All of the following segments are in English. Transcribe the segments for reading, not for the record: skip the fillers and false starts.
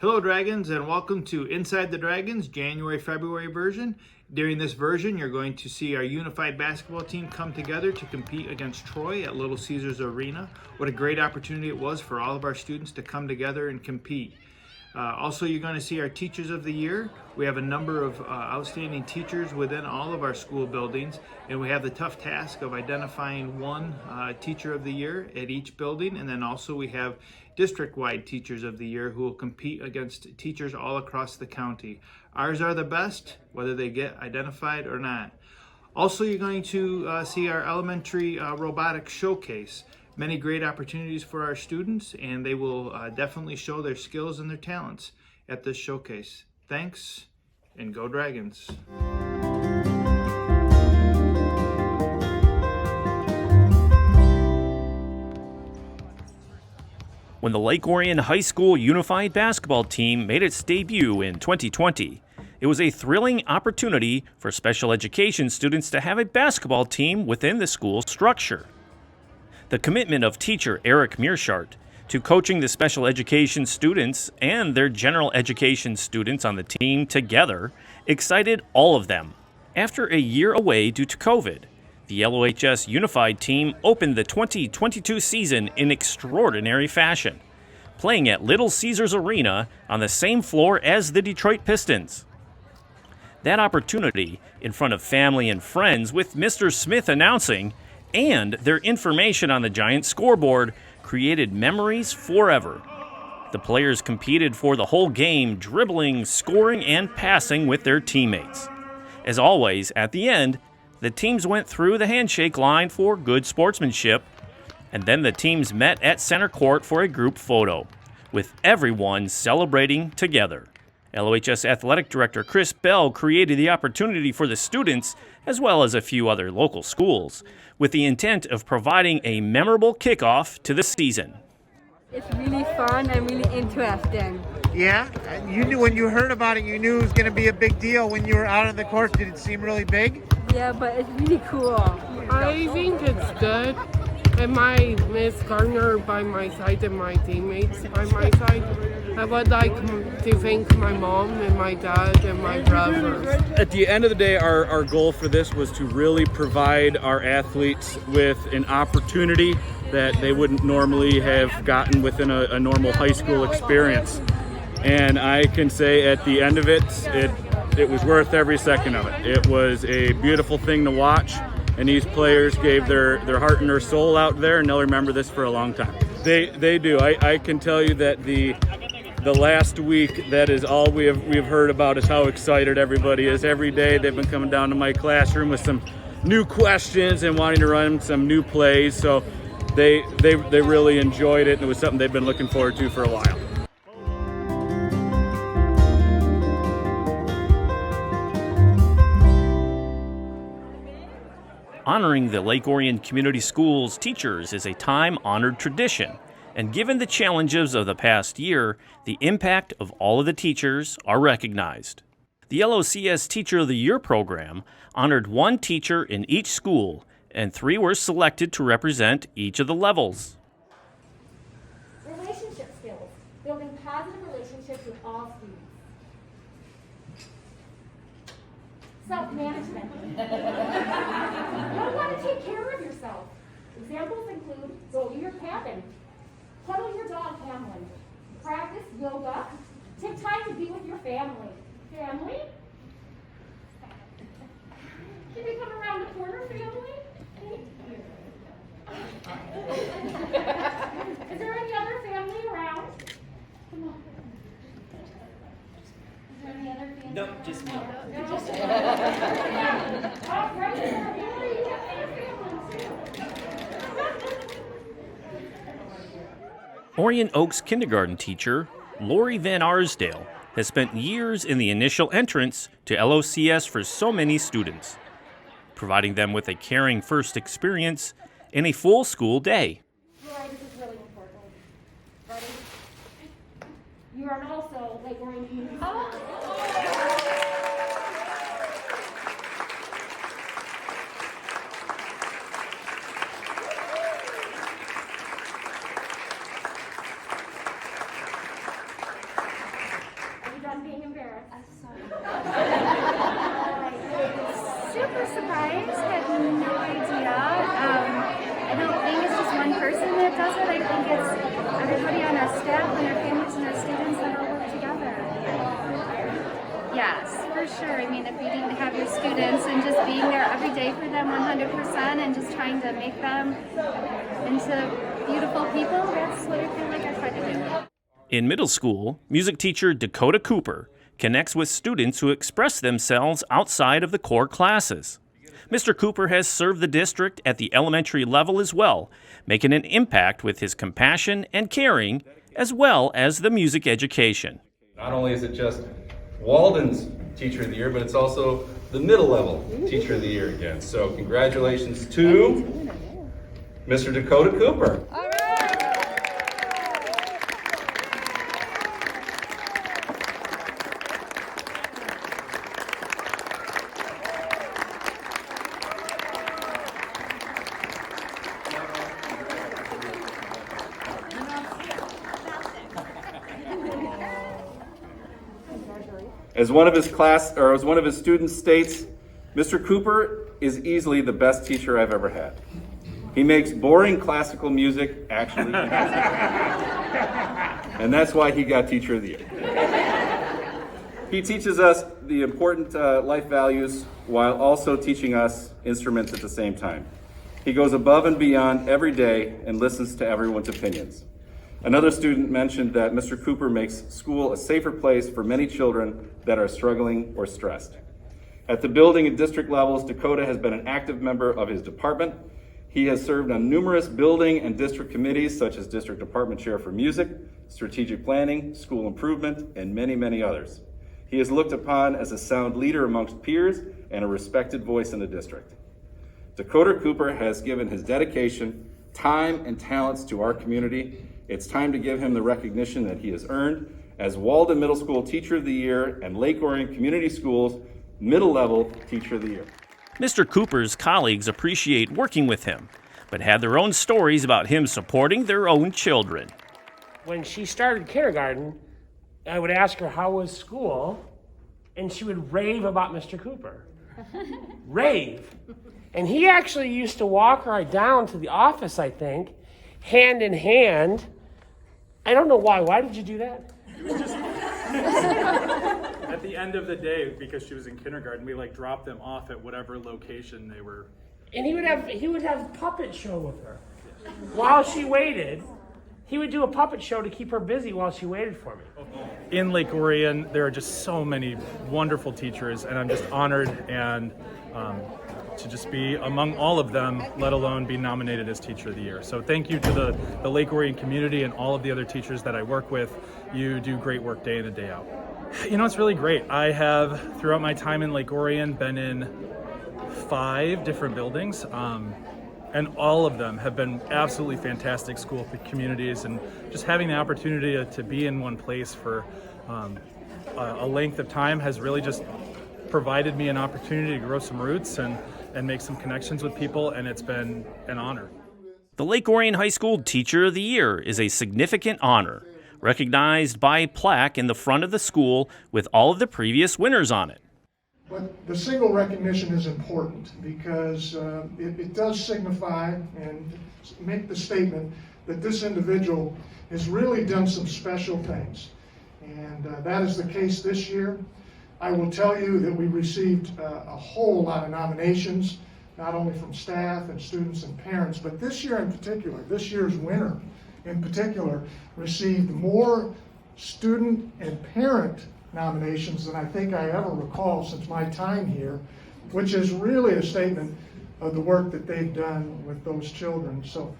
Hello Dragons, and welcome to Inside the Dragons January-February version. During this version, you're going to see our unified basketball team come together to compete against Troy at Little Caesars Arena. What a great opportunity it was for all of our students to come together and compete. Also, you're going to see our Teachers of the Year. We have a number of outstanding teachers within all of our school buildings, and we have the tough task of identifying one Teacher of the Year at each building, and then also we have district-wide Teachers of the Year who will compete against teachers all across the county. Ours are the best, whether they get identified or not. Also, you're going to see our elementary robotics showcase. Many great opportunities for our students, and they will definitely show their skills and their talents at this showcase. Thanks, and go Dragons! When the Lake Orion High School Unified Basketball Team made its debut in 2020, it was a thrilling opportunity for special education students to have a basketball team within the school structure. The commitment of teacher Eric Mearshart to coaching the special education students and their general education students on the team together excited all of them. After a year away due to COVID, the LOHS Unified Team opened the 2022 season in extraordinary fashion, playing at Little Caesars Arena on the same floor as the Detroit Pistons. That opportunity, in front of family and friends with Mr. Smith announcing, and their information on the giant scoreboard, created memories forever. The players competed for the whole game, dribbling, scoring, and passing with their teammates. As always, at the end, the teams went through the handshake line for good sportsmanship, and then the teams met at center court for a group photo, with everyone celebrating together. LOHS Athletic Director Chris Bell created the opportunity for the students, as well as a few other local schools, with the intent of providing a memorable kickoff to the season. It's really fun and really interesting. Yeah? You knew when you heard about it, you knew it was going to be a big deal when you were out on the court. Did it seem really big? Yeah, but it's really cool. I think it's good. And my Miss Gardner by my side and my teammates by my side. I would like to thank my mom and my dad and my brothers. At the end of the day, our goal for this was to really provide our athletes with an opportunity that they wouldn't normally have gotten within a normal high school experience. And I can say at the end of it was worth every second of it. It was a beautiful thing to watch, and these players gave their heart and their soul out there, and they'll remember this for a long time. They do. I can tell you that the last week, that is all we've heard about is how excited everybody is. Every day they've been coming down to my classroom with some new questions and wanting to run some new plays. So they really enjoyed it, and it was something they've been looking forward to for a while. Honoring the Lake Orion Community Schools teachers is a time-honored tradition, and given the challenges of the past year, the impact of all of the teachers are recognized. The LOCS Teacher of the Year program honored one teacher in each school, and 3 were selected to represent each of the levels. Relationship skills, building positive relationships with all students. Self-management. Know how to take care of yourself. Examples include go to your cabin, cuddle your dog Hamlin, practice yoga, take time to be with your family. Family? Can we come around the corner, family? Is there any other family around? Come on. Is there any other family? No, just me. Orion Oaks kindergarten teacher Lori Van Arsdale has spent years in the initial entrance to LOCS for so many students, providing them with a caring first experience in a full school day. Right, this is really important. Ready? You are also Lake Orion Community Schools. super surprised. I had no idea. I don't think it's just one person that does it. I think it's everybody on our staff and our families and our students that all work together. Yes, for sure. I mean, if you didn't have your students and just being there every day for them 100% and just trying to make them into beautiful people, that's what I feel like I try to do. In middle school, music teacher Dakota Cooper connects with students who express themselves outside of the core classes. Mr. Cooper has served the district at the elementary level as well, making an impact with his compassion and caring, as well as the music education. Not only is it just Walden's Teacher of the Year, but it's also the middle level Teacher of the Year again. So congratulations to Mr. Dakota Cooper. As one of his students states, Mr. Cooper is easily the best teacher I've ever had. He makes boring classical music actually and that's why he got Teacher of the Year. He teaches us the important life values while also teaching us instruments at the same time. He goes above and beyond every day and listens to everyone's opinions. Another student mentioned that Mr. Cooper makes school a safer place for many children that are struggling or stressed. At the building and district levels, Dakota has been an active member of his department. He has served on numerous building and district committees, such as District Department Chair for Music, Strategic Planning, School Improvement, and many, many others. He is looked upon as a sound leader amongst peers and a respected voice in the district. Dakota Cooper has given his dedication, time, and talents to our community. It's time to give him the recognition that he has earned as Walden Middle School Teacher of the Year and Lake Orion Community Schools Middle Level Teacher of the Year. Mr. Cooper's colleagues appreciate working with him, but had their own stories about him supporting their own children. When she started kindergarten, I would ask her how was school, and she would rave about Mr. Cooper. Rave. And he actually used to walk her down to the office, I think, hand in hand. I don't know why. Why did you do that? It was just at the end of the day, because she was in kindergarten, we dropped them off at whatever location they were. And he would have puppet show with her. While she waited, he would do a puppet show to keep her busy while she waited for me. In Lake Orion, there are just so many wonderful teachers, and I'm just honored and to just be among all of them, let alone be nominated as Teacher of the Year. So thank you to the Lake Orion community and all of the other teachers that I work with. You do great work day in and day out. You know, it's really great. I have, throughout my time in Lake Orion, been in 5 different buildings, and all of them have been absolutely fantastic school communities, and just having the opportunity to be in one place for a length of time has really just provided me an opportunity to grow some roots and make some connections with people, and it's been an honor. The Lake Orion High School Teacher of the Year is a significant honor, recognized by a plaque in the front of the school with all of the previous winners on it. But the single recognition is important because it does signify and make the statement that this individual has really done some special things. And that is the case this year. I will tell you that we received a whole lot of nominations, not only from staff and students and parents, but this year in particular, this year's winner in particular, received more student and parent nominations than I think I ever recall since my time here, which is really a statement of the work that they've done with those children. So,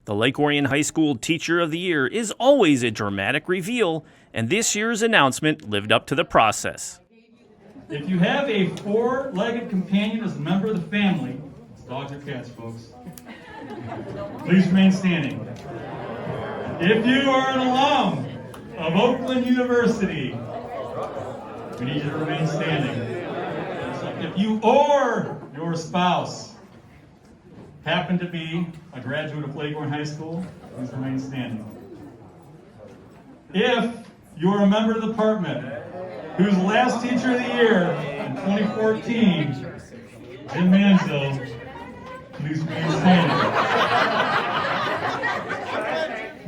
the Lake Orion High School Teacher of the Year is always a dramatic reveal, and this year's announcement lived up to the process. If you have a 4-legged companion as a member of the family, it's dogs or cats, folks, please remain standing. If you are an alum of Oakland University, we need you to remain standing. If you or your spouse happen to be a graduate of Lake Orion High School, please remain standing. If you're a member of the department who's the last Teacher of the Year in 2014 Jim Mansell, please remain standing.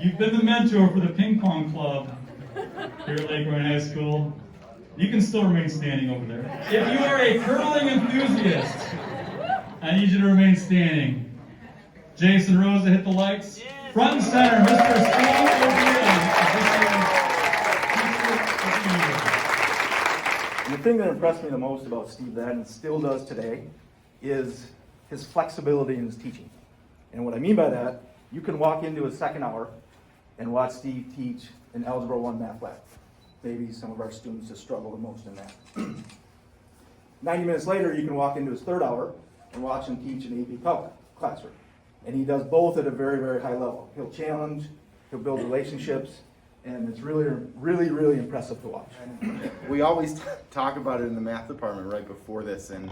You've been the mentor for the ping pong club here at Lake Orion High School. You can still remain standing over there. If you are a curling enthusiast, I need you to remain standing. Jason Rosa, hit the lights. Front and center, Mr. Steve And the thing that impressed me the most about Steve then, and still does today, is his flexibility in his teaching. And what I mean by that, you can walk into his second hour and watch Steve teach an Algebra 1 math lab. Maybe some of our students have struggled the most in that. 90 minutes later, you can walk into his third hour and watch him teach an AP Calc classroom. And he does both at a very, very high level. He'll challenge, he'll build relationships, and it's really, really, really impressive to watch. We always talk about it in the math department right before this, and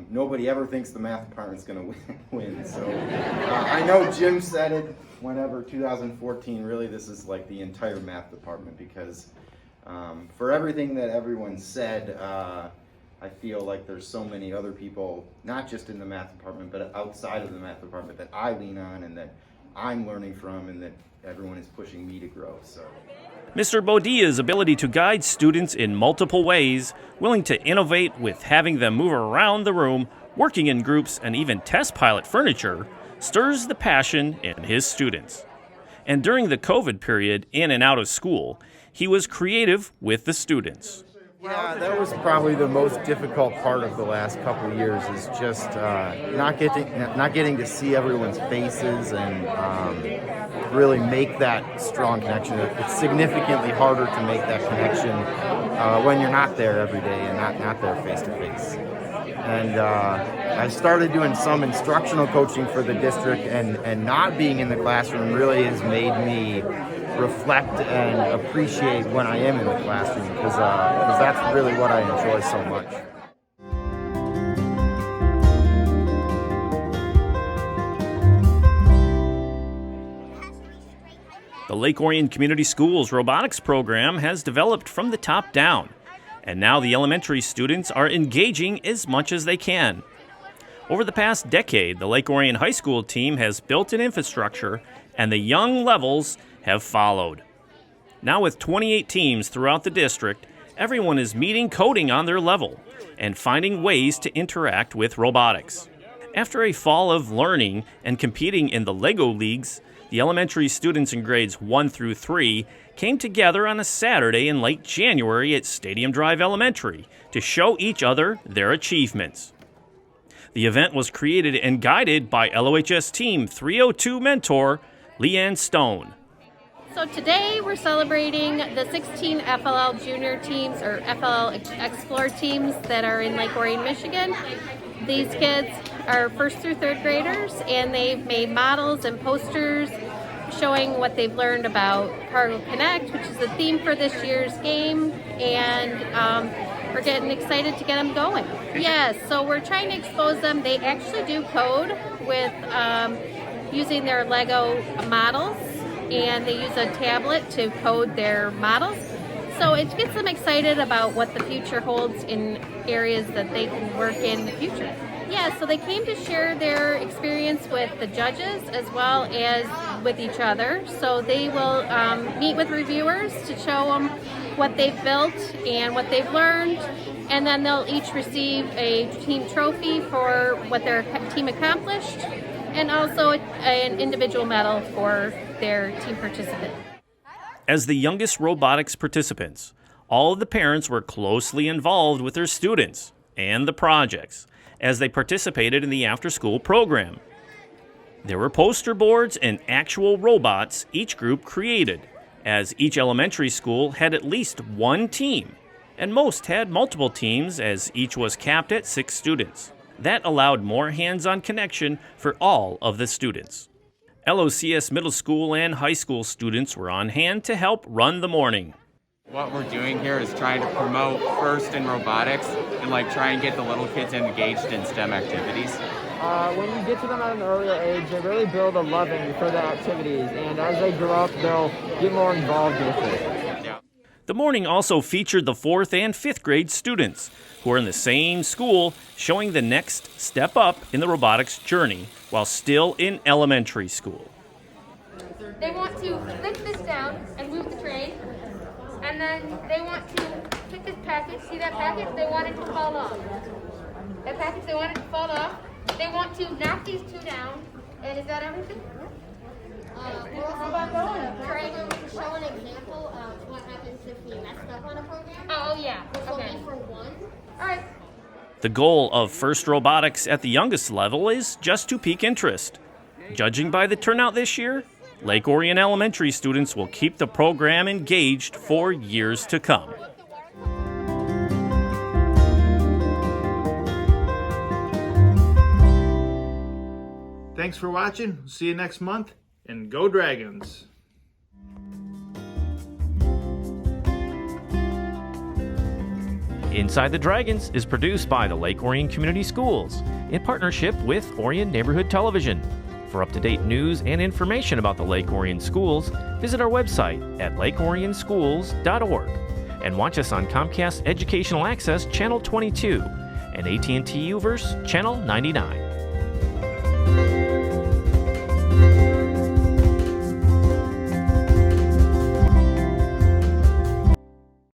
nobody ever thinks the math department's going to win. So I know Jim said it whenever, 2014, really this is like the entire math department, because for everything that everyone said, I feel like there's so many other people, not just in the math department, but outside of the math department, that I lean on and that I'm learning from, and that everyone is pushing me to grow. So, Mr. Bodia's ability to guide students in multiple ways, willing to innovate with having them move around the room, working in groups, and even test pilot furniture, stirs the passion in his students. And during the COVID period, in and out of school, he was creative with the students. yeah, that was probably the most difficult part of the last couple of years, is just not getting to see everyone's faces and really make that strong connection. It's significantly harder to make that connection when you're not there every day and not there face to face. And I started doing some instructional coaching for the district, and not being in the classroom really has made me reflect and appreciate when I am in the classroom, because that's really what I enjoy so much. The Lake Orion Community Schools robotics program has developed from the top down, and now the elementary students are engaging as much as they can. Over the past decade, the Lake Orion High School team has built an infrastructure, and the young levels have followed. Now with 28 teams throughout the district, everyone is meeting coding on their level and finding ways to interact with robotics. After a fall of learning and competing in the Lego Leagues, the elementary students in grades 1 through 3 came together on a Saturday in late January at Stadium Drive Elementary to show each other their achievements. The event was created and guided by LOHS Team 302 mentor Leanne Stone. So today we're celebrating the 16 FLL junior teams, or FLL Explore teams, that are in Lake Orion, Michigan. These kids are first through third graders, and they've made models and posters showing what they've learned about Cargo Connect, which is the theme for this year's game, and we're getting excited to get them going. Yes, so we're trying to expose them. They actually do code with using their Lego models, and they use a tablet to code their models. So it gets them excited about what the future holds in areas that they can work in the future. Yeah, so they came to share their experience with the judges as well as with each other. So they will meet with reviewers to show them what they've built and what they've learned, and then they'll each receive a team trophy for what their team accomplished, and also an individual medal for their team participant. As the youngest robotics participants, all of the parents were closely involved with their students and the projects as they participated in the after-school program. There were poster boards and actual robots each group created, as each elementary school had at least one team, and most had multiple teams, as each was capped at 6 students. That allowed more hands-on connection for all of the students. LOCS middle school and high school students were on hand to help run the morning. What we're doing here is trying to promote first in robotics and try and get the little kids engaged in STEM activities. When you get to them at an earlier age, they really build a loving for the activities, and as they grow up, they'll get more involved with it. Yeah. The morning also featured the 4th and 5th grade students who are in the same school, showing the next step up in the robotics journey while still in elementary school. They want to lift this down and move the train, and then they want to pick this package. See that package? They want it to fall off. That package, they want it to fall off. They want to knock these two down. And is that everything? We're also trying to show an example of what happens if we messed up on a program. Oh, yeah. Which will Okay. be for one. All right. The goal of FIRST Robotics at the youngest level is just to pique interest. Judging by the turnout this year, Lake Orion Elementary students will keep the program engaged for years to come. Thanks for watching. See you next month, and go Dragons! Inside the Dragons is produced by the Lake Orion Community Schools in partnership with Orion Neighborhood Television. For up-to-date news and information about the Lake Orion schools, visit our website at lakeorionschools.org and watch us on Comcast Educational Access Channel 22 and AT&T UVerse Channel 99.